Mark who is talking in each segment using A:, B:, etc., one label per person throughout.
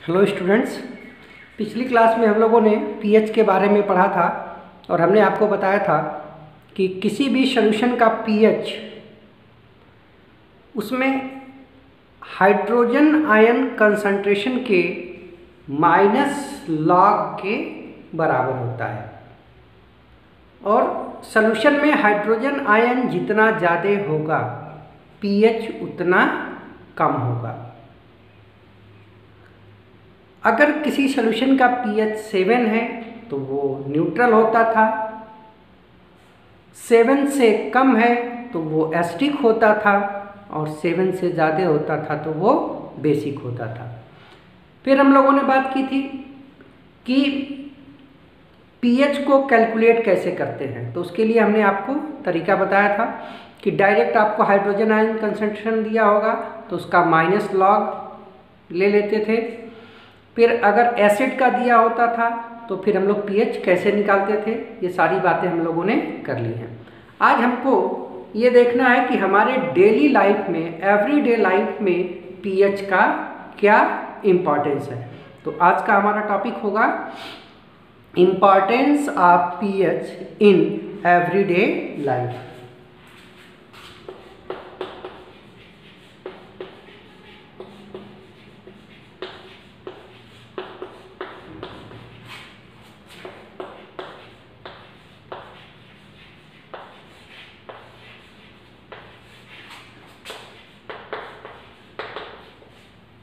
A: Hello students, पिछली class में हम लोगों ने पीएच के बारे में पढ़ा था और हमने आपको बताया था कि किसी भी सॉल्यूशन का पीएच उसमें हाइड्रोजन आयन कंसंट्रेशन के माइनस लॉग के बराबर होता है और सॉल्यूशन में हाइड्रोजन आयन जितना ज़्यादा होगा पीएच उतना कम होगा। अगर किसी सॉल्यूशन का पीएच 7 है तो वो न्यूट्रल होता था, 7 से कम है तो वो एसिडिक होता था और 7 से ज़्यादा होता था तो वो बेसिक होता था। फिर हम लोगों ने बात की थी कि पीएच को कैलकुलेट कैसे करते हैं, तो उसके लिए हमने आपको तरीका बताया था कि डायरेक्ट आपको हाइड्रोजन आयन कंसंट्रेशन दिया होगा तो उसका माइनस लॉग ले लेते थे। फिर अगर एसिड का दिया होता था तो फिर हम लोग पीएच कैसे निकालते थे, ये सारी बातें हम लोगों ने कर ली हैं। आज हमको ये देखना है कि हमारे डेली लाइफ में, एवरीडे लाइफ में पीएच का क्या इम्पोर्टेंस है। तो आज का हमारा टॉपिक होगा importance of pH in everyday life.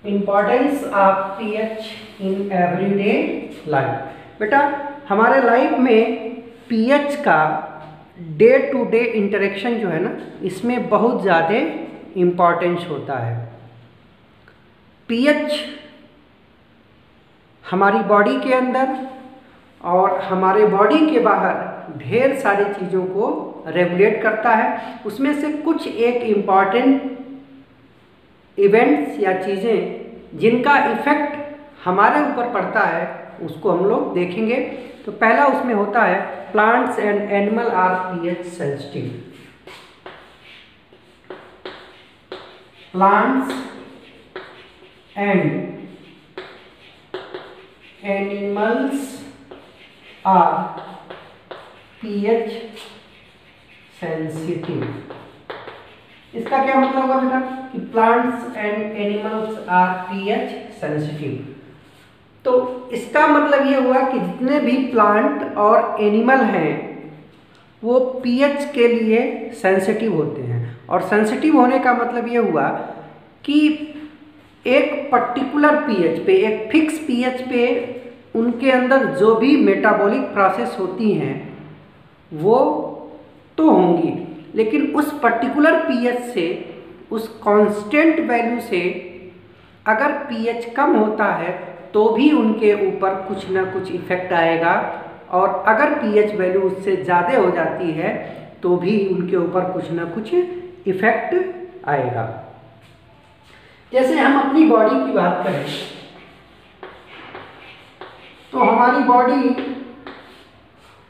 A: Importance of pH in everyday life. बेटा, हमारे लाइफ में पीएच का डे टू डे इंटरेक्शन जो है ना, इसमें बहुत ज़्यादा इम्पॉर्टेंस होता है। पीएच हमारी बॉडी के अंदर और हमारे बॉडी के बाहर ढेर सारी चीज़ों को रेगुलेट करता है। उसमें से कुछ एक इम्पॉर्टेंट इवेंट्स या चीज़ें जिनका इफेक्ट हमारे ऊपर पड़ता है उसको हम लोग देखेंगे। तो पहला उसमें होता है plants and animal are pH sensitive. Plants and animals are pH sensitive. इसका क्या मतलब होगा बेटा कि plants and animals are pH sensitive. तो इसका मतलब ये हुआ कि जितने भी प्लांट और एनिमल हैं वो पीएच के लिए सेंसिटिव होते हैं। और सेंसिटिव होने का मतलब ये हुआ कि एक पर्टिकुलर पीएच पे, एक फिक्स पीएच पे उनके अंदर जो भी मेटाबॉलिक प्रोसेस होती हैं वो तो होंगी, लेकिन उस पर्टिकुलर पीएच से, उस कांस्टेंट वैल्यू से अगर पीएच कम होता है तो भी उनके ऊपर कुछ ना कुछ इफेक्ट आएगा, और अगर पीएच वैल्यू उससे ज़्यादा हो जाती है तो भी उनके ऊपर कुछ ना कुछ इफेक्ट आएगा। जैसे हम अपनी बॉडी की बात करें तो हमारी बॉडी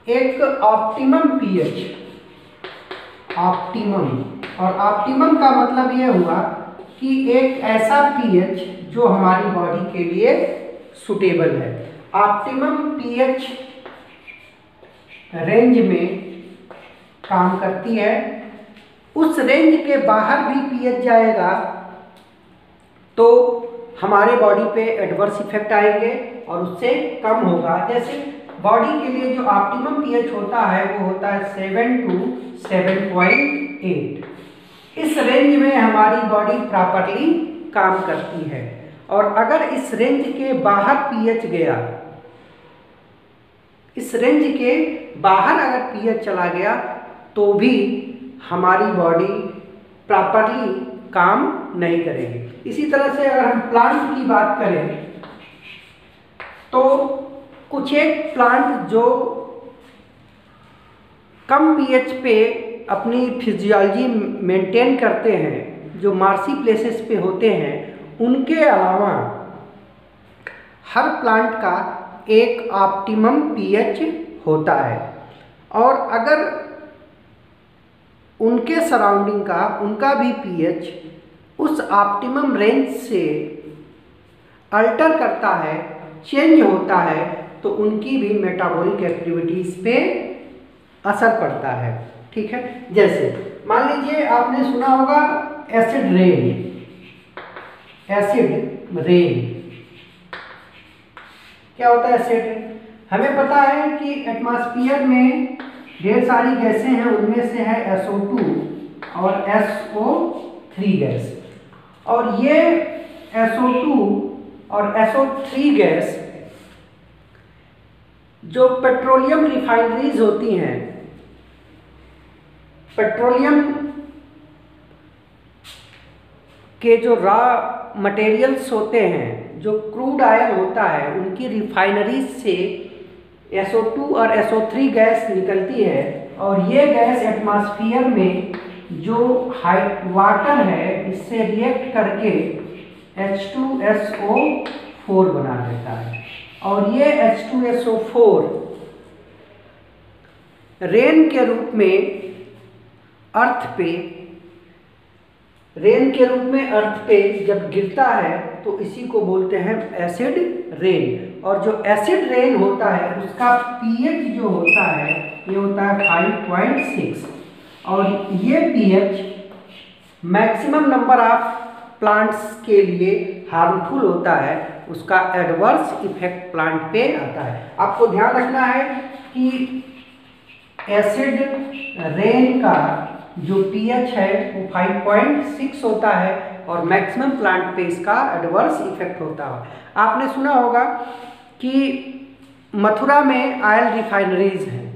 A: एक ऑप्टिमम पीएच, ऑप्टिमम, और ऑप्टिमम का मतलब ये हुआ कि एक ऐसा पीएच जो हमारी बॉडी के लिए सुटेबल है। ऑप्टिमम पीएच रेंज में काम करती है। उस रेंज के बाहर भी पीएच जाएगा तो हमारे बॉडी पे एडवर्स इफेक्ट आएंगे और उससे कम होगा। जैसे बॉडी के लिए जो ऑप्टिमम पीएच होता है वो होता है 7 to 7.8। इस रेंज में हमारी बॉडी प्रॉपरली काम करती है, और अगर इस रेंज के बाहर पीएच गया, इस रेंज के बाहर अगर पीएच चला गया तो भी हमारी बॉडी प्रॉपरली काम नहीं करेगी। इसी तरह से अगर हम प्लांट की बात करें तो कुछ एक प्लांट जो कम पीएच पे अपनी फिजियोलॉजी मेंटेन करते हैं, जो मार्सी प्लेसेस पे होते हैं, उनके अलावा हर प्लांट का एक ऑप्टिमम पीएच होता है। और अगर उनके सराउंडिंग का, उनका भी पीएच उस ऑप्टिमम रेंज से अल्टर करता है, चेंज होता है, तो उनकी भी मेटाबॉलिक एक्टिविटीज पे असर पड़ता है। ठीक है, जैसे मान लीजिए आपने सुना होगा एसिड रेन। एसिड रेन क्या होता है? एसिड रेन हमें पता है कि एटमॉस्फेयर में ढेर सारी गैसें हैं, उनमें से है SO2 और SO3 गैस। और ये SO2 और SO3 गैस जो पेट्रोलियम रिफाइनरीज होती हैं, पेट्रोलियम के जो रॉ मटेरियल्स होते हैं, जो क्रूड ऑयल होता है, उनकी रिफाइनरीज से SO2 और SO3 गैस निकलती है। और ये गैस एटमॉस्फेयर में जो वाटर है इससे रिएक्ट करके H2SO4 बना देता है। और ये H2SO4 रेन के रूप में अर्थ पे जब गिरता है तो इसी को बोलते हैं एसिड रेन। और जो एसिड रेन होता है उसका pH जो होता है ये होता है 5.6। और ये pH maximum number of plants के लिए हार्मफुल होता है, उसका एडवर्स इफेक्ट प्लांट पे आता है। आपको ध्यान रखना है कि एसिड रेन का जो pH है वो 5.6 होता है और मैक्सिमम प्लांट पे इसका एडवर्स इफेक्ट होता है। आपने सुना होगा कि मथुरा में ऑयल रिफाइनरीज हैं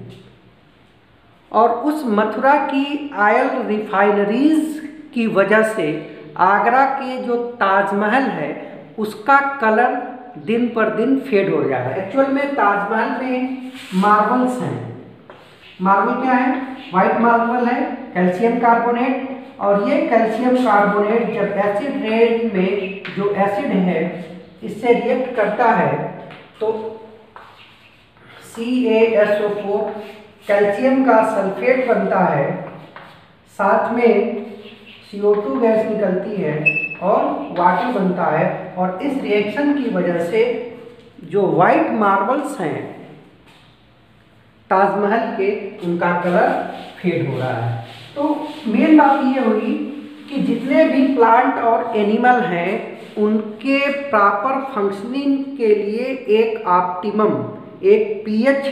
A: और उस मथुरा की ऑयल रिफाइनरीज की वजह से आगरा के जो ताजमहल है उसका कलर दिन पर दिन फेड हो जा रहा है। एक्चुअल में ताजमहल में मार्बल्स हैं। मार्बल क्या है? वाइट मार्बल है, कैल्शियम कार्बोनेट। और ये कैल्शियम कार्बोनेट जब एसिड रेन में जो एसिड है इससे रिएक्ट करता है तो CaSO4 कैल्शियम का सल्फेट बनता है, साथ में CO2 गैस निकलती है और वाटर बनता है। और इस रिएक्शन की वजह से जो वाइट मार्बल्स हैं ताजमहल के, उनका कलर फेड हो रहा है। तो मेन बात ये हुई कि जितने भी प्लांट और एनिमल हैं उनके प्रॉपर फंक्शनिंग के लिए एक ऑप्टिमम, एक pH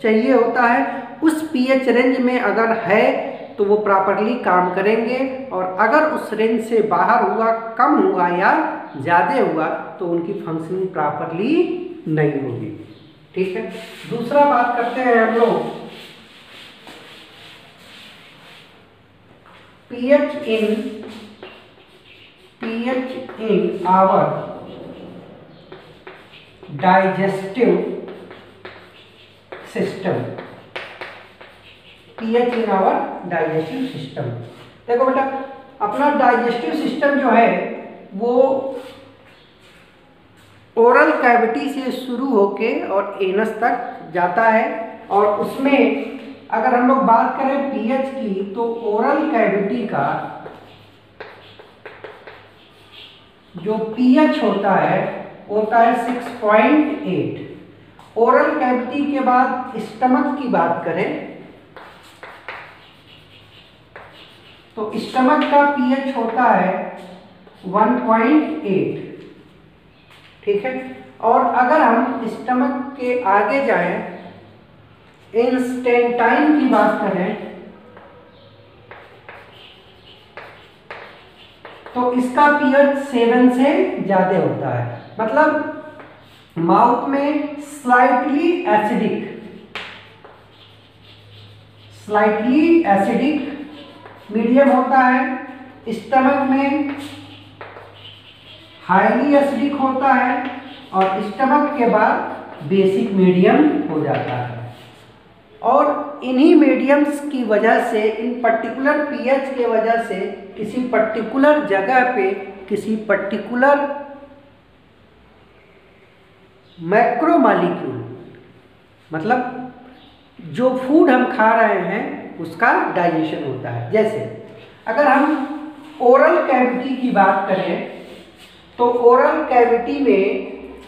A: चाहिए होता है। उस pH रेंज में अगर है तो वो प्रॉपरली काम करेंगे, और अगर उस रेंज से बाहर हुआ, कम हुआ या ज़्यादा हुआ तो उनकी फंक्शनिंग प्रॉपरली नहीं होगी। ठीक है, दूसरा बात करते हैं हम लोग pH in our digestive system। pH in our digestive system। देखो बेटा, अपना डाइजेस्टिव सिस्टम जो है वो ओरल कैविटी से शुरू होके और एनस तक जाता है। और उसमें अगर हम लोग बात करें pH की तो ओरल कैविटी का जो pH होता है 6.8। ओरल कैविटी के बाद स्टमक की बात करें तो स्टमक का pH होता है 1.8। ठीक है, और अगर हम स्टमक के आगे जाएं, इंस्टेंटाइन की बात करें तो इसका pH 7 से ज़्यादा होता है। मतलब माउथ में स्लाइटली एसिडिक मीडियम होता है, स्टमक में हाईली एसिडिक होता है और स्टमक के बाद बेसिक मीडियम हो जाता है। और इन्हीं मीडियम्स की वजह से, इन पर्टिकुलर pH के वजह से किसी पर्टिकुलर जगह पे किसी पर्टिकुलर मैक्रोमॉलिक्यूल, मतलब जो फूड हम खा रहे हैं उसका डाइजेशन होता है। जैसे अगर हम ओरल कैविटी की बात करें तो ओरल कैविटी में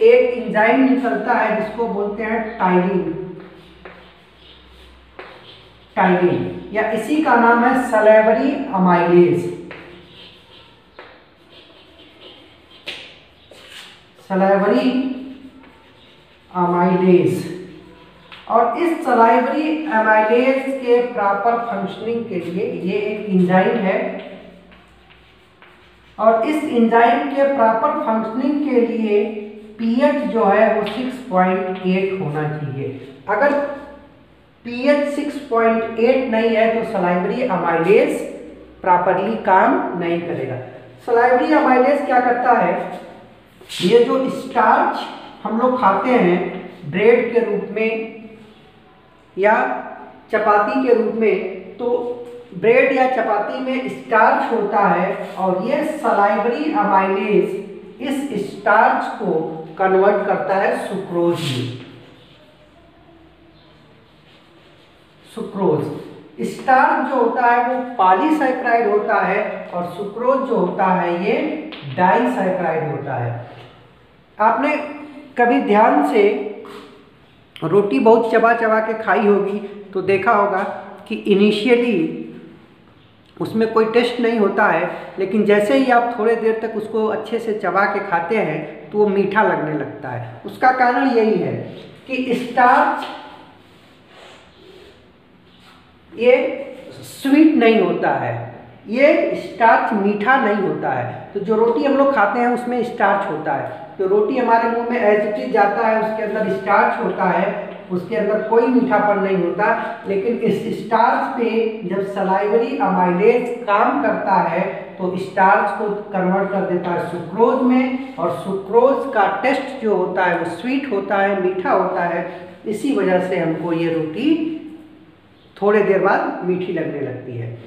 A: एक एंजाइम निकलता है जिसको बोलते हैं टाइलिन, या इसी का नाम है सलेवरी अमाइलेज। Salivary amylase. और इस सलाइवरी अमाइलेज के प्रॉपर फंक्शनिंग के लिए ये एक एंजाइम है, और इस एंजाइम के प्रॉपर फंक्शनिंग के लिए पीएच जो है वो 6.8 होना चाहिए। अगर पीएच 6.8 नहीं है तो सलाइवरी अमाइलेज प्रॉपरली काम नहीं करेगा। सलाइवरी अमाइलेज क्या करता है, ये जो स्टार्च हम लोग खाते हैं ब्रेड के रूप में या चपाती के रूप में, तो ब्रेड या चपाती में स्टार्च होता है, और ये सलाइवरी अमाइलेज इस स्टार्च को कन्वर्ट करता है सुक्रोज में। सुक्रोज, स्टार्च जो होता है वो पॉलीसैकेराइड होता है, और सुक्रोज जो होता है ये डाइसैकेराइड होता है। आपने कभी ध्यान से रोटी बहुत चबा चबा के खाई होगी तो देखा होगा कि इनिशियली उसमें कोई टेस्ट नहीं होता है, लेकिन जैसे ही आप थोड़े देर तक उसको अच्छे से चबा के खाते हैं तो वो मीठा लगने लगता है। उसका कारण यही है कि स्टार्च ये स्वीट नहीं होता है, ये स्टार्च मीठा नहीं होता है। तो जो रोटी हम लोग खाते हैं उसमें स्टार्च होता है, तो रोटी हमारे मुंह में एज इट इज जाता है, उसके अंदर स्टार्च होता है, उसके अंदर कोई मीठापन नहीं होता। लेकिन इस स्टार्च पे जब सलाइवरी अमाइलेज काम करता है तो स्टार्च को कन्वर्ट कर देता है सुक्रोज में, और सुक्रोज का टेस्ट जो होता है वो स्वीट होता है, मीठा होता है। इसी वजह से हमको ये रोटी थोड़े देर बाद मीठी लगने लगती है।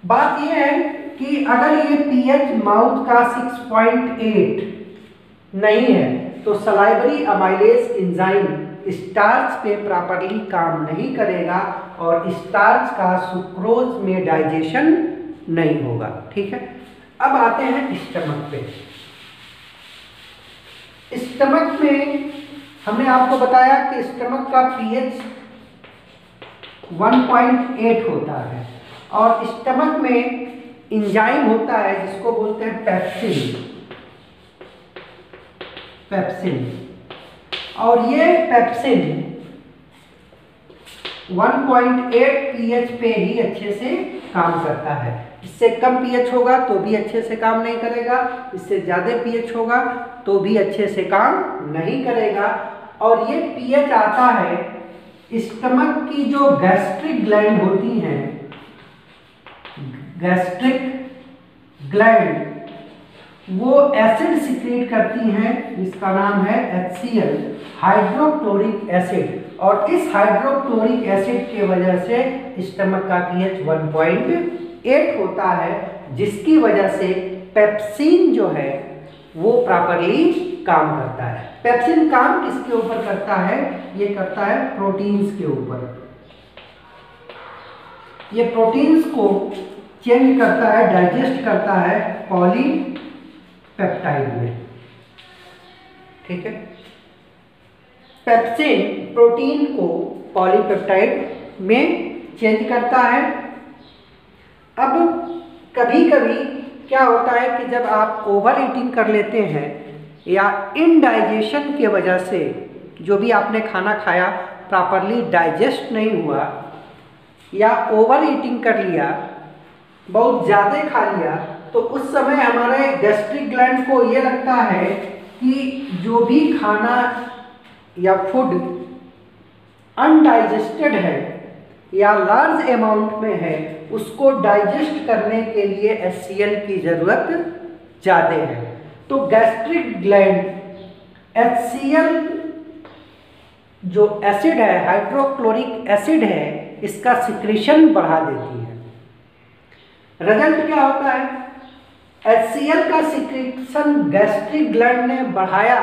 A: बात यह है कि अगर ये पीएच माउथ का 6.8 नहीं है तो सलाइवरी अमाइलेज एंजाइम स्टार्च पे प्रॉपरली काम नहीं करेगा, और स्टार्च का सुक्रोज में डाइजेशन नहीं होगा। ठीक है, अब आते हैं स्टमक पे। स्टमक में हमने आपको बताया कि स्टमक का पीएच 1.8 होता है, और स्टमक में एंजाइम होता है जिसको बोलते हैं पेप्सिन, और ये पेप्सिन 1.8 पीएच पे ही अच्छे से काम करता है। इससे कम पीएच होगा तो भी अच्छे से काम नहीं करेगा, इससे ज़्यादा पीएच होगा तो भी अच्छे से काम नहीं करेगा। और ये पीएच आता है स्टमक की जो गैस्ट्रिक ग्लैंड होती हैं, गैस्ट्रिक ग्लैंड वो एसिड सिक्रीट करती हैं जिसका नाम है HCl, हाइड्रोक्लोरिक एसिड, और इस हाइड्रोक्लोरिक एसिड के वजह से स्टमक का पीएच 1.8 होता है, जिसकी वजह से पेप्सिन जो है वो प्रॉपरली काम करता है। पेप्सिन काम किसके ऊपर करता है, ये करता है प्रोटीन्स के ऊपर। ये प्रोटीन्स को चेंज करता है, डाइजेस्ट करता है पॉलीपेप्टाइड में। ठीक है, पेप्सिन प्रोटीन को पॉलीपेप्टाइड में चेंज करता है। अब कभी कभी क्या होता है कि जब आप ओवर ईटिंग कर लेते हैं या इनडाइजेशन की वजह से जो भी आपने खाना खाया प्रॉपरली डाइजेस्ट नहीं हुआ, या ओवर ईटिंग कर लिया, बहुत ज़्यादा खा लिया, तो उस समय हमारे गैस्ट्रिक ग्लैंड को ये लगता है कि जो भी खाना या फूड अनडाइजेस्टेड है या लार्ज अमाउंट में है, उसको डाइजेस्ट करने के लिए HCl की ज़रूरत ज़्यादा है। तो गैस्ट्रिक ग्लैंड HCl जो एसिड है, हाइड्रोक्लोरिक एसिड है, इसका सिक्रीशन बढ़ा देती है। रिजल्ट क्या होता है, HCl का सिक्रीशन गैस्ट्रिक ग्लैंड ने बढ़ाया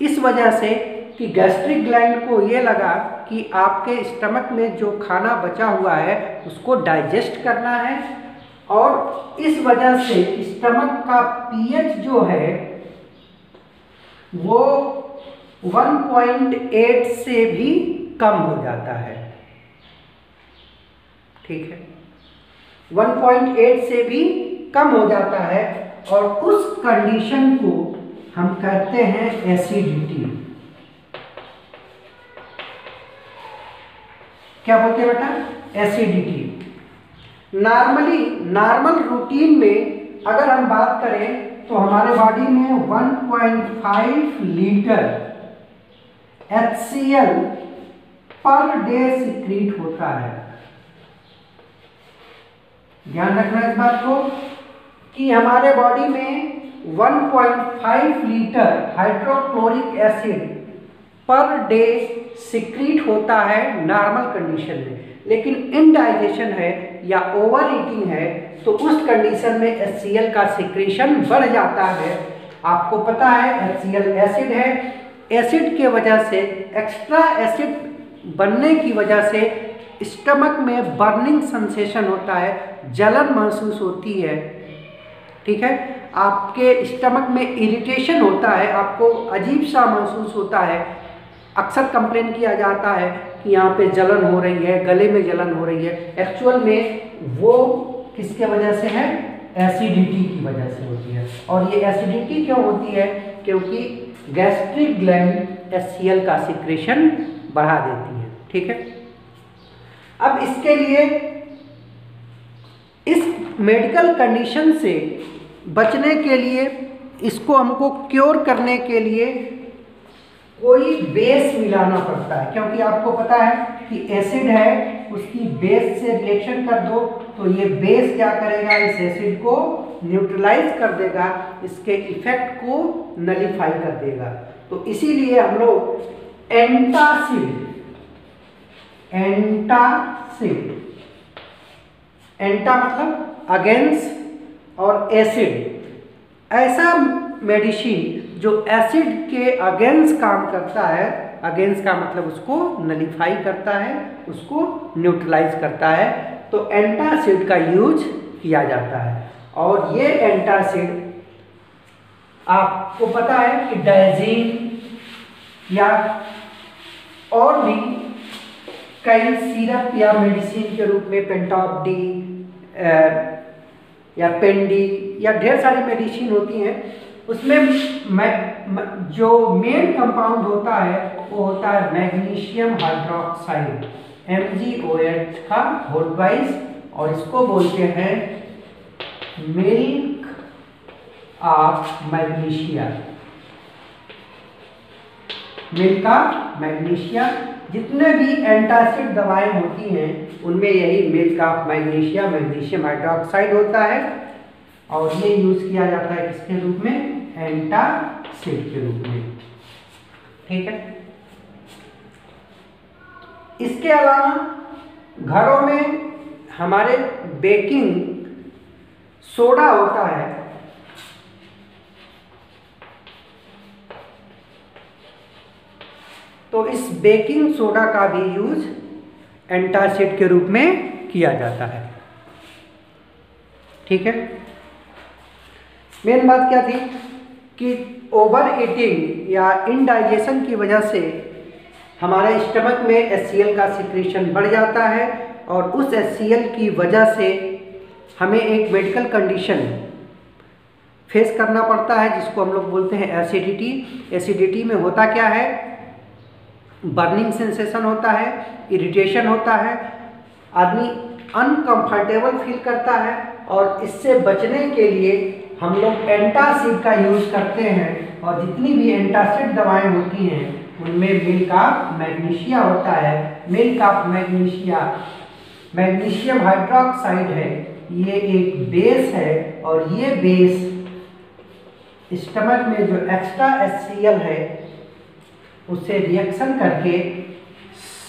A: इस वजह से कि गैस्ट्रिक ग्लैंड को ये लगा कि आपके स्टमक में जो खाना बचा हुआ है उसको डाइजेस्ट करना है, और इस वजह से स्टमक का पीएच जो है वो 1.8 से भी कम हो जाता है। ठीक है, 1.8 से भी कम हो जाता है और उस कंडीशन को हम कहते हैं एसिडिटी। क्या बोलते हैं बेटा? एसिडिटी। नॉर्मल रूटीन में अगर हम बात करें तो हमारे बॉडी में 1.5 litre HCl per day secrete होता है। ध्यान रखना इस बात को कि हमारे बॉडी में 1.5 litre hydrochloric acid per day secrete होता है नॉर्मल कंडीशन में। लेकिन इनडाइजेशन है या ओवर ईटिंग है तो उस कंडीशन में HCl का सिक्रीशन बढ़ जाता है। आपको पता है HCl एसिड है, एसिड के वजह से एक्स्ट्रा एसिड बनने की वजह से स्टमक में बर्निंग सेंसेशन होता है, जलन महसूस होती है। ठीक है, आपके स्टमक में इरिटेशन होता है, आपको अजीब सा महसूस होता है। अक्सर कंप्लेन किया जाता है कि यहाँ पे जलन हो रही है, गले में जलन हो रही है। एक्चुअल में वो किसके वजह से है? एसिडिटी की वजह से होती है। और ये एसिडिटी क्यों होती है? क्योंकि गैस्ट्रिक ग्लैंड HCl का सिक्रेशन बढ़ा देती है। ठीक है, अब इसके लिए इस मेडिकल कंडीशन से बचने के लिए, इसको हमको क्योर करने के लिए कोई बेस मिलाना पड़ता है। क्योंकि आपको पता है कि एसिड है, उसकी बेस से रिएक्शन कर दो तो ये बेस क्या करेगा? इस एसिड को न्यूट्रलाइज कर देगा, इसके इफेक्ट को नलीफाई कर देगा। तो इसीलिए हम लोग एंटासिड एंटा मतलब अगेंस्ट और एसिड, ऐसा मेडिसिन जो एसिड के अगेंस्ट काम करता है। अगेंस्ट का मतलब उसको नलीफाई करता है, उसको न्यूट्रलाइज करता है। तो एंटासिड का यूज किया जाता है। और ये एंटासिड आपको पता है कि डायजीन या और भी कई सिरप या मेडिसिन के रूप में पेंटॉप डी या पेंडी या ढेर सारी मेडिसिन होती हैं, उसमें जो मेन कंपाउंड होता है वो होता है मैग्नीशियम हाइड्रोक्साइड, MgOH का होल वाइज, और इसको बोलते हैं milk of magnesia. Milk of magnesia. जितने भी एंटासिड दवाएं होती हैं उनमें यही milk of magnesia, magnesium hydroxide होता है। और ये यूज किया जाता है किसके रूप में? एंटासिड के रूप में। ठीक है, इसके अलावा घरों में हमारे बेकिंग सोडा होता है। तो इस बेकिंग सोडा का भी यूज एंटासिड के रूप में किया जाता है। ठीक है, मेन बात क्या थी कि ओवर ईटिंग या इनडाइजेशन की वजह से हमारे स्टमक में HCl का सिक्रीशन बढ़ जाता है और उस HCl की वजह से हमें एक मेडिकल कंडीशन फेस करना पड़ता है जिसको हम लोग बोलते हैं एसिडिटी। एसिडिटी में होता क्या है? बर्निंग सेंसेशन होता है, इरिटेशन होता है, आदमी अनकंफर्टेबल फील करता है। और इससे बचने के लिए हम लोग एंटासिड का यूज करते हैं। और जितनी भी एंटासिड दवाएं होती हैं उनमें मिल्क ऑफ मैग्नीशिया होता है। Milk of magnesia magnesium hydroxide है, ये एक बेस है। और ये बेस स्टमक में जो एक्स्ट्रा HCl है उससे रिएक्शन करके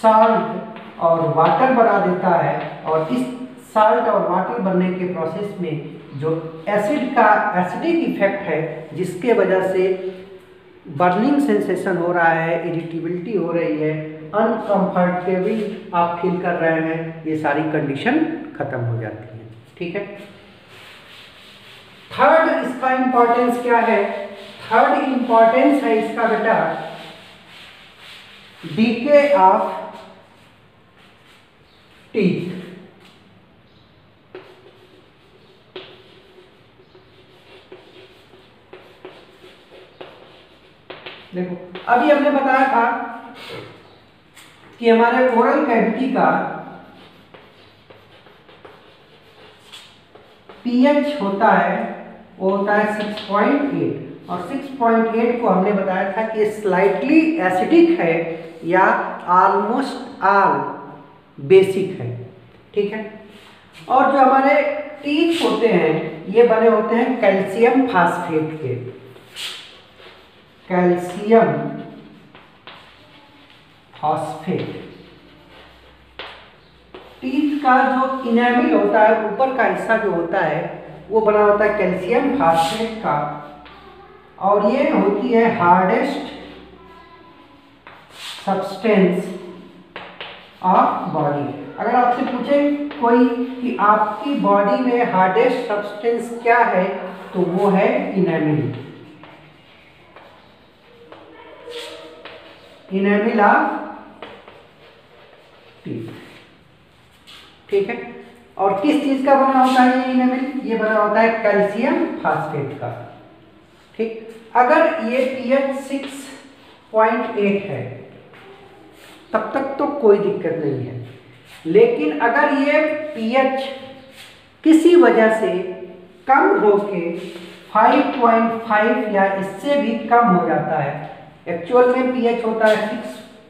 A: साल्ट और वाटर बना देता है। और इस साल्ट और वाटर बनने के प्रोसेस में जो एसिड का एसिडिक इफेक्ट है, जिसके वजह से बर्निंग सेंसेशन हो रहा है, इरिटेबिलिटी हो रही है, अनकंफर्टेबल आप फील कर रहे हैं, ये सारी कंडीशन खत्म हो जाती है। ठीक है, इंपॉर्टेंस क्या है? थर्ड इंपॉर्टेंस है इसका बेटा डीके ऑफ टीथ। देखो अभी हमने बताया था कि हमारे ओरल कैविटी का पीएच होता है, वो होता है 6.8 और 6.8 को हमने बताया था कि स्लाइटली एसिडिक है या ऑलमोस्ट ऑल बेसिक है। ठीक है। और जो हमारे टीथ होते हैं ये बने होते हैं कैल्शियम फास्फेट के। Calcium phosphate. टीथ का जो इनेमिल होता है, ऊपर का हिस्सा जो होता है वो बना होता है कैल्शियम फास्फेट का, और ये होती है हार्डेस्ट सब्सटेंस ऑफ बॉडी। अगर आपसे पूछे कोई कि आपकी बॉडी में हार्डेस्ट सब्सटेंस क्या है तो वो है इनेमिल। इनेमिल ऑफ टीथ। ठीक है। और किस चीज का बना होता है ये इनेमिल? ये बना होता है कैल्शियम फास्फेट का। ठीक। अगर ये पीएच 6.8 है तब तक तो कोई दिक्कत नहीं है, लेकिन अगर ये पीएच किसी वजह से कम होके 5.5 या इससे भी कम हो जाता है, एक्चुअल में पीएच होता है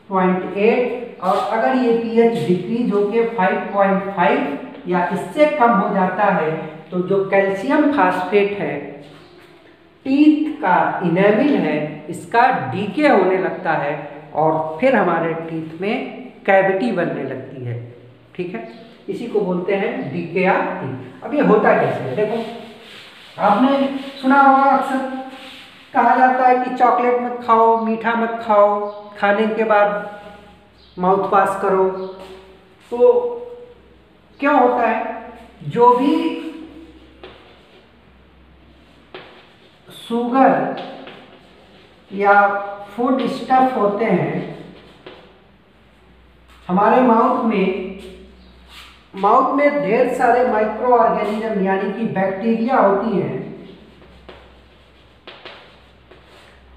A: 6.8 और अगर ये पीएच डिक्रीज होके 5.5 या इससे कम हो जाता है तो जो कैल्शियम फास्फेट है, टीथ का इनेमिल है, इसका डीके होने लगता है और फिर हमारे टीथ में कैविटी बनने लगती है। ठीक है। इसी को बोलते हैं डीके ऑफ टीथ। अब ये होता कैसे है? देखो आपने सुना होगा अक्सर कहा जाता है कि चॉकलेट मत खाओ, मीठा मत खाओ, खाने के बाद माउथ वॉश करो। तो क्या होता है, जो भी शुगर या फूड स्टफ होते हैं हमारे माउथ में ढेर सारे माइक्रो ऑर्गेनिज्म यानी कि बैक्टीरिया होती हैं,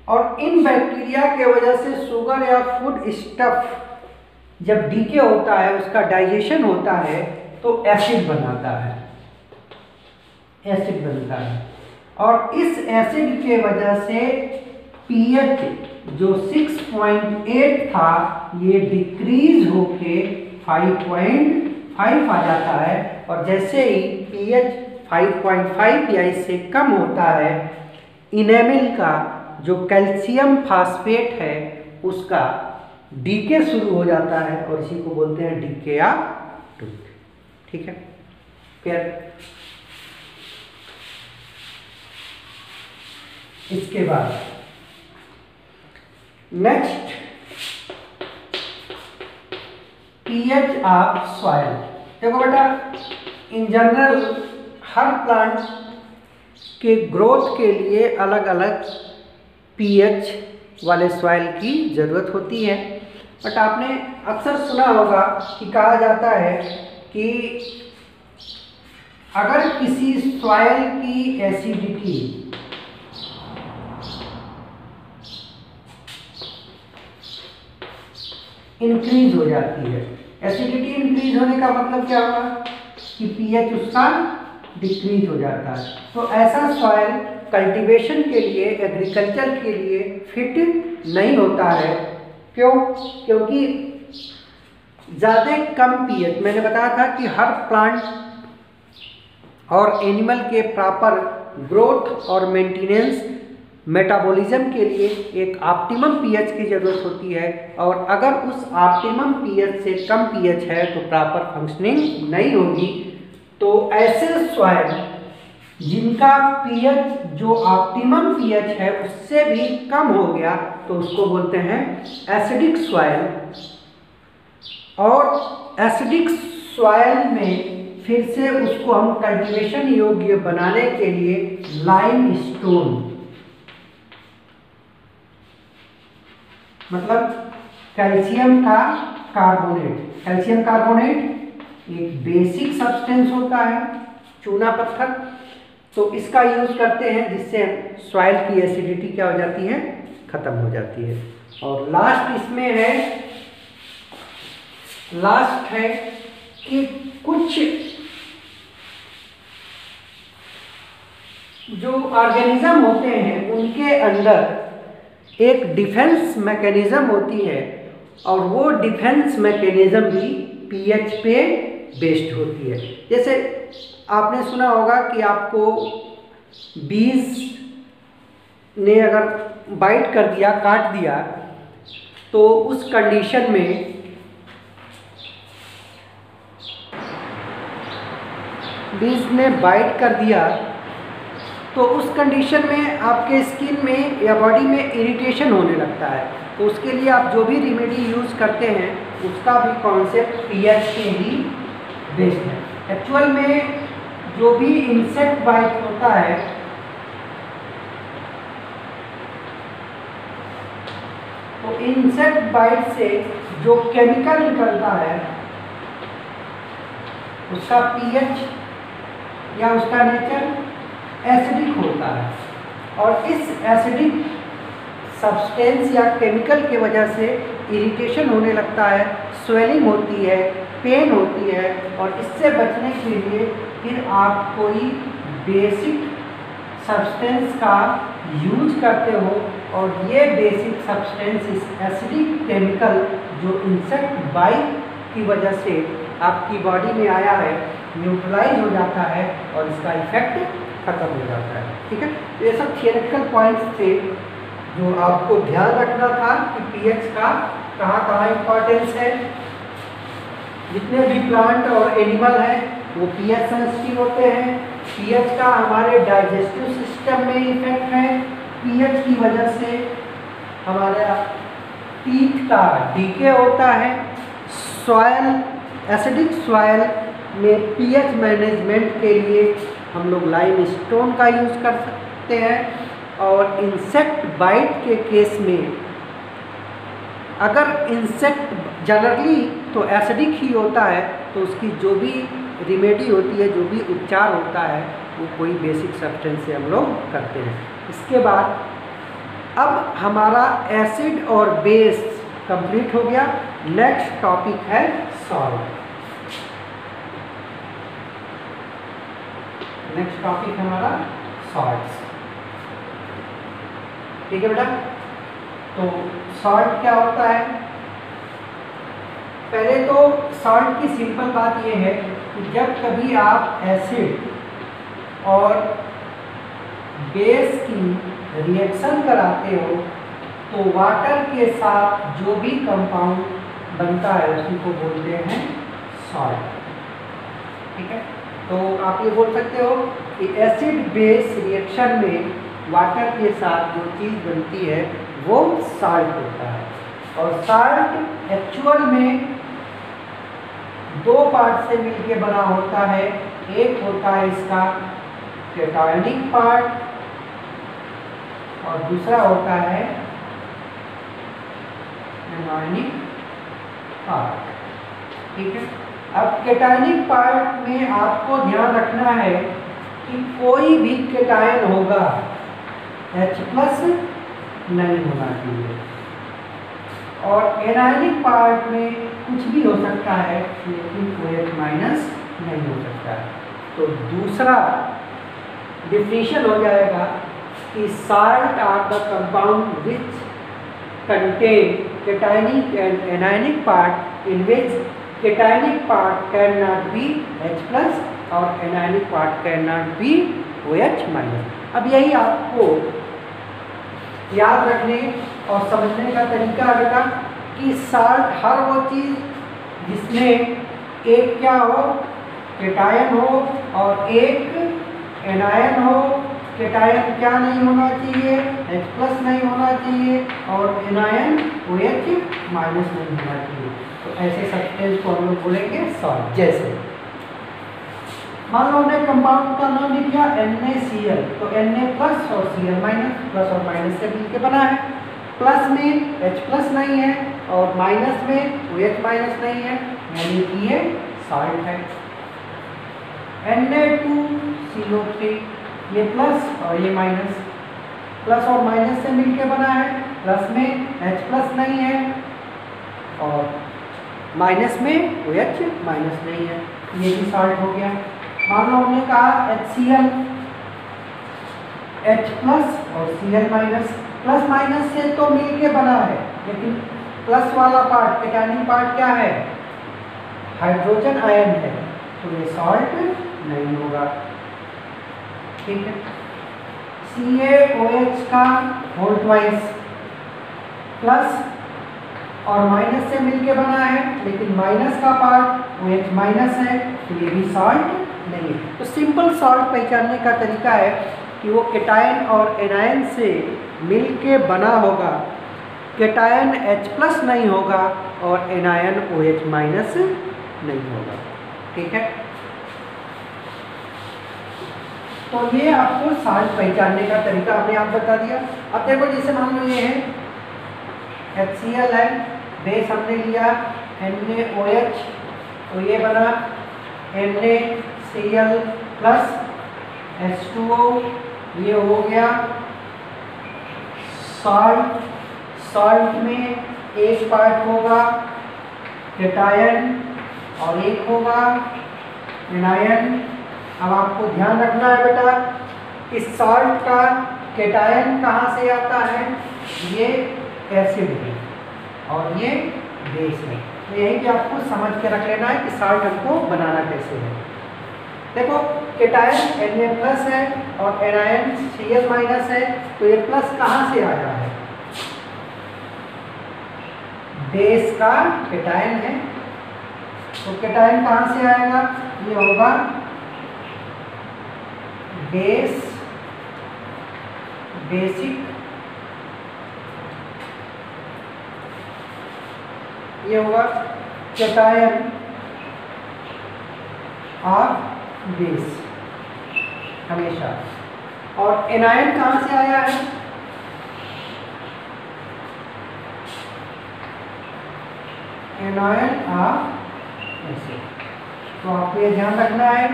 A: और इन बैक्टीरिया के वजह से शुगर या फूड स्टफ जब डीके होता है, उसका डाइजेशन होता है तो एसिड बनाता है, एसिड बनता है। और इस एसिड के वजह से पीएच जो 6.8 था ये डिक्रीज होके 5.5 आ जाता है, और जैसे ही पीएच 5.5 या इससे कम होता है, इनेमिल का जो कैल्शियम फास्फेट है उसका डीके शुरू हो जाता है और इसी को बोलते हैं डीके ऑफ टूथ। ठीक है। फिर इसके बाद नेक्स्ट पीएच ऑफ सॉइल। देखो बेटा, इन जनरल हर प्लांट के ग्रोथ के लिए अलग अलग पीएच वाले सॉइल की ज़रूरत होती है। बट आपने अक्सर सुना होगा कि कहा जाता है कि अगर किसी सॉइल की एसिडिटी इंक्रीज हो जाती है, एसिडिटी इंक्रीज होने का मतलब क्या होगा कि पीएच उसका डिक्रीज हो जाता है, तो ऐसा सॉइल कल्टीवेशन के लिए, एग्रीकल्चर के लिए फिट नहीं होता है। क्यों? क्योंकि ज़्यादा कम पीएच, मैंने बताया था कि हर प्लांट और एनिमल के प्रॉपर ग्रोथ और मेंटेनेंस मेटाबॉलिज्म के लिए एक ऑप्टिमम पीएच की ज़रूरत होती है, और अगर उस ऑप्टिमम पीएच से कम पीएच है तो प्रॉपर फंक्शनिंग नहीं होगी। तो ऐसे सॉइल जिनका पीएच जो ऑप्टिमम पीएच है उससे भी कम हो गया तो उसको बोलते हैं एसिडिक सॉइल। और एसिडिक सॉइल में फिर से उसको हम कल्टीवेशन योग्य बनाने के लिए लाइमस्टोन, मतलब कैल्शियम का कार्बोनेट। कैल्शियम कार्बोनेट एक बेसिक सब्सटेंस होता है, चूना पत्थर। तो इसका यूज करते हैं जिससे सॉइल की एसिडिटी क्या हो जाती है, खत्म हो जाती है। और लास्ट है कि कुछ जो ऑर्गेनिज्म होते हैं उनके अंदर एक डिफेंस मैकेनिज्म होती है, और वो डिफेंस मैकेनिज्म भी पीएच पे बेस्ड होती है। जैसे आपने सुना होगा कि आपको बीज ने अगर बाइट कर दिया, काट दिया, तो उस कंडीशन में बीज ने बाइट कर दिया तो उस कंडीशन में आपके स्किन में या बॉडी में इरिटेशन होने लगता है। तो उसके लिए आप जो भी रेमेडी यूज़ करते हैं उसका भी कॉन्सेप्ट पीएच के ही बेस्ड है। एक्चुअल में जो भी इंसेक्ट बाइट होता है तो इंसेक्ट बाइट से जो केमिकल निकलता है उसका पीएच या उसका नेचर एसिडिक होता है, और इस एसिडिक सब्सटेंस या केमिकल के वजह से इरिटेशन होने लगता है, स्वेलिंग होती है, पेन होती है। और इससे बचने के लिए फिर आप कोई बेसिक सब्सटेंस का यूज करते हो, और ये बेसिक सब्सटेंस इस एसिडिक केमिकल जो इंसेक्ट बाइट की वजह से आपकी बॉडी में आया है न्यूट्रलाइज हो जाता है और इसका इफेक्ट खत्म हो जाता है। ठीक है, तो ये सब थियोरेटिकल पॉइंट्स थे जो आपको ध्यान रखना था कि पीएच का कहाँ इम्पोर्टेंस है। जितने भी प्लांट और एनिमल हैं वो पीएच सेंसिटिव होते हैं। पीएच का हमारे डाइजेस्टिव सिस्टम में इफेक्ट है। पीएच की वजह से हमारा टीथ का डीके होता है। सॉयल, एसिडिक सॉयल में पीएच मैनेजमेंट के लिए हम लोग लाइमस्टोन का यूज़ कर सकते हैं। और इंसेक्ट बाइट के केस में अगर इंसेक्ट जनरली तो एसिडिक ही होता है, तो उसकी जो भी रेमेडी होती है, जो भी उपचार होता है, वो कोई बेसिक सब्सटेंस से हम लोग करते हैं। इसके बाद अब हमारा एसिड और बेस कंप्लीट हो गया। नेक्स्ट टॉपिक है सॉल्ट। नेक्स्ट टॉपिक हमारा सॉल्ट्स। ठीक है बेटा, तो सॉल्ट क्या होता है? पहले तो सॉल्ट की सिंपल बात यह है कि जब कभी आप एसिड और बेस की रिएक्शन कराते हो तो वाटर के साथ जो भी कंपाउंड बनता है उसी को बोलते हैं सॉल्ट। ठीक है, तो आप ये बोल सकते हो कि एसिड बेस रिएक्शन में वाटर के साथ जो चीज़ बनती है वो साल्ट होता है। और साल्ट एक्चुअल में दो पार्ट से मिलकर बना होता है। एक होता है इसका कैटायनिक पार्ट और दूसरा होता है एनायनिक पार्ट। ठीक है, अब कैटायनिक पार्ट में आपको ध्यान रखना है कि कोई भी कैटायन होगा H+ नहीं होना चाहिए, और एनायनिक पार्ट में कुछ भी हो सकता है लेकिन OH- नहीं हो सकता है। तो दूसरा डिफिनेशन हो जाएगा कि salt are the compound which contain cationic and anionic part in which cationic part can not be H+ और anionic part can not be OH-। अब यही आपको याद रखने और समझने का तरीका है बेटा कि साल्ट हर वो चीज़ जिसमें एक क्या हो, कैटायन हो और एक एनायन हो। कैटायन क्या नहीं होना चाहिए, H+ नहीं होना चाहिए, और एनायन OH- नहीं होना चाहिए। तो ऐसे सब्सटेंस को हम लोग बोलेंगे सॉल्ट। जैसे मान लो हमने कंपाउंड का नाम लिख दिया NaCl, तो Na प्लस और Cl माइनस, प्लस और माइनस से मिलके बना है। प्लस में H प्लस नहीं है और माइनस में OH माइनस नहीं है, यानी कि ये सॉल्ट है। Na2CO3, ये प्लस और ये माइनस, प्लस और माइनस से मिलके बना है। प्लस में H प्लस नहीं है और माइनस में OH माइनस नहीं है, ये भी सॉल्ट हो गया। मान लो हमने कहा HCl, H प्लस और Cl माइनस, प्लस माइनस से तो मिलके बना है, लेकिन प्लस वाला पार्ट, कैटायनिक पार्ट क्या है? हाइड्रोजन आयन है, तो ये सॉल्ट नहीं होगा। ठीक है। CaOH का होल ट्वाइस, प्लस और माइनस से मिलके बना है, लेकिन माइनस का पार्ट OH माइनस है, तो ये भी सॉल्ट नहीं है। तो सिंपल सॉल्ट पहचानने का तरीका है कि वो केटायन और एनायन से मिलके बना होगा, केटायन H प्लस नहीं होगा और एनायन OH माइनस नहीं होगा। ठीक है। तो ये आपको सॉल्ट पहचानने का तरीका हमने आप बता दिया। अब देखो, जैसे मान लो ये है HCl है, बेस हमने लिया NaOH, तो ये बना NaCl प्लस H2O, ये हो गया सॉल्ट। सॉल्ट में एक पार्ट होगा केटायन और एक होगा एनायन। अब आपको ध्यान रखना है बेटा, इस सॉल्ट का केटायन कहाँ से आता है? ये एसिड है और ये बेस है। तो यही कि आपको समझ के रख लेना है कि सॉल्ट हमको बनाना कैसे है। देखो, केटायन Na प्लस है और एनायन Cl माइनस है, तो ये प्लस कहाँ से आया है? बेस का केटायन है, तो केटायन कहाँ से आएगा? ये होगा बेस, बेसिक, ये होगा केटायन ऑफ बेस हमेशा। और एनायन कहाँ से आया है? Anion of acid. तो आपको ये ध्यान रखना है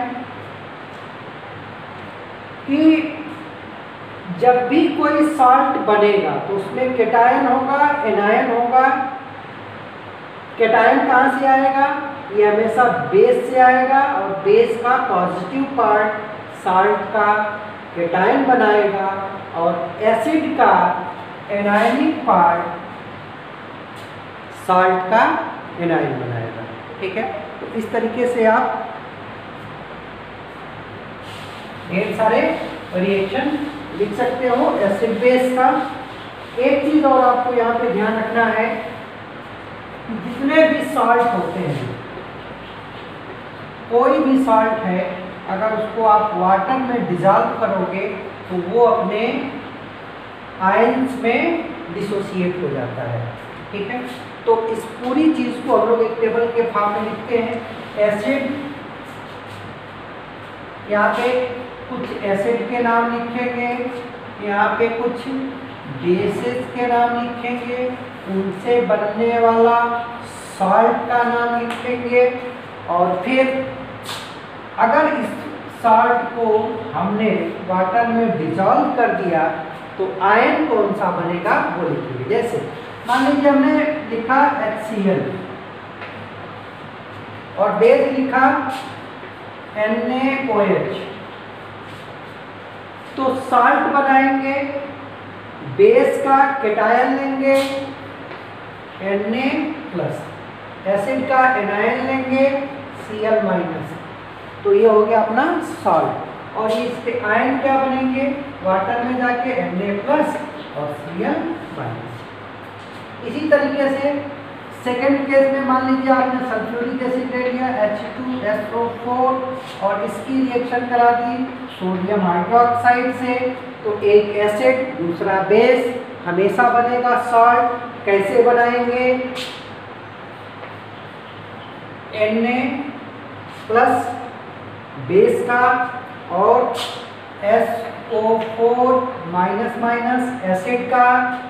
A: कि जब भी कोई सॉल्ट बनेगा तो उसमें केटायन होगा, एनायन होगा। केटायन कहाँ से आएगा? ये हमेशा बेस से आएगा और बेस का पॉजिटिव पार्ट सॉल्ट का केटायन बनाएगा और एसिड का एनायनिक पार्ट सॉल्ट का एनायन बनाएगा। ठीक है। तो इस तरीके से आप ढेर सारे रिएक्शन लिख सकते हो एसिड बेस का। एक चीज और आपको यहाँ पे ध्यान रखना है, जितने भी सॉल्ट होते हैं, कोई भी सॉल्ट है, अगर उसको आप वाटर में डिजॉल्व करोगे तो वो अपने आयंस में डिसोसिएट हो जाता है। ठीक है। तो इस पूरी चीज को हम लोग एक टेबल के फॉर्म में लिखते हैं। एसिड, यहाँ पे कुछ एसिड के नाम लिखेंगे, यहाँ पे कुछ बेसिस के नाम लिखेंगे, उनसे बनने वाला सॉल्ट का नाम लिखेंगे और फिर अगर इस सॉल्ट को हमने वाटर में डिसॉल्व कर दिया तो आयन कौन सा बनेगा वो लिखेंगे। जैसे मान लीजिए हमने लिखा HCl और बेस लिखा NaOH, तो सॉल्ट बनाएंगे, बेस का केटायन लेंगे Na प्लस, एसिड का एनायन लेंगे Cl माइनस, तो ये हो गया अपना सॉल्ट। और ये इसके आयन क्या बनेंगे? वाटर में जाके Na प्लस और Cl माइनस। इसी तरीके से सेकेंड केस में मान लीजिए आपने सल्फ्यूरिक एसिड ले लिया H2SO4 और इसकी रिएक्शन करा दी सोडियम हाइड्रोक्साइड से, तो एक एसिड दूसरा बेस, हमेशा बनेगा सॉल्ट। कैसे बनाएंगे? Na प्लस बेस का और SO4 माइनस माइनस एसिड का।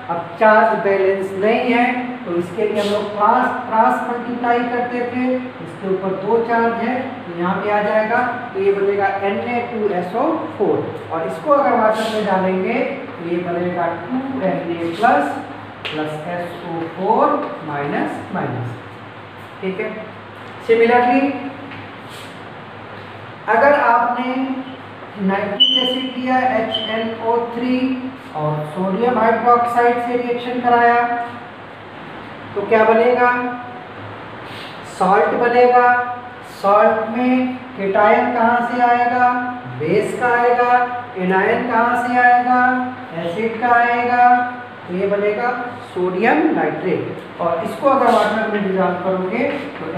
A: अब चार्ज बैलेंस नहीं है तो इसके लिए हम लोग क्रॉस मल्टीप्लाई करते थे, इसके ऊपर 2 चार्ज है तो यहाँ पे आ जाएगा, तो ये बनेगा Na2SO4 और इसको अगर वाटर में डालेंगे तो ये बनेगा 2Na plus SO4 minus minus. ठीक है। सिमिलरली अगर आपने नाइट्रिक एसिड लिया HNO3 और सोडियम हाइड्रोक्साइड से रिएक्शन कराया तो क्या बनेगा, सॉल्ट बनेगा। सॉल्ट में केटायन कहाँ से आएगा, बेस का आएगा। एनायन कहाँ से आएगा, एसिड का आएगा। तो ये बनेगा सोडियम नाइट्रेट और इसको अगर वाटर में डिजॉल्व करोगे तो Na+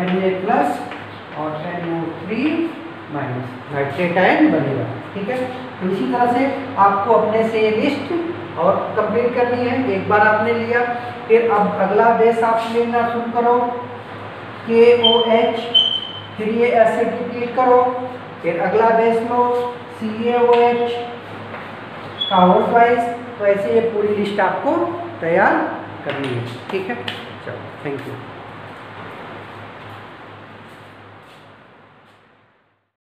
A: और NO3- नाइट्रेट आयन बनेगा। ठीक है। तो इसी तरह से आपको अपने से ये लिस्ट और कंप्लीट करनी है। एक बार आपने लिया, फिर अब अगला बेस आप लेना शुरू करो KOH, फिर ये एसिड रिपीट करो, फिर अगला बेस लो CaOH का और वाइज। तो ऐसे ये पूरी लिस्ट आपको तैयार करनी है। ठीक है। चलो, थैंक यू।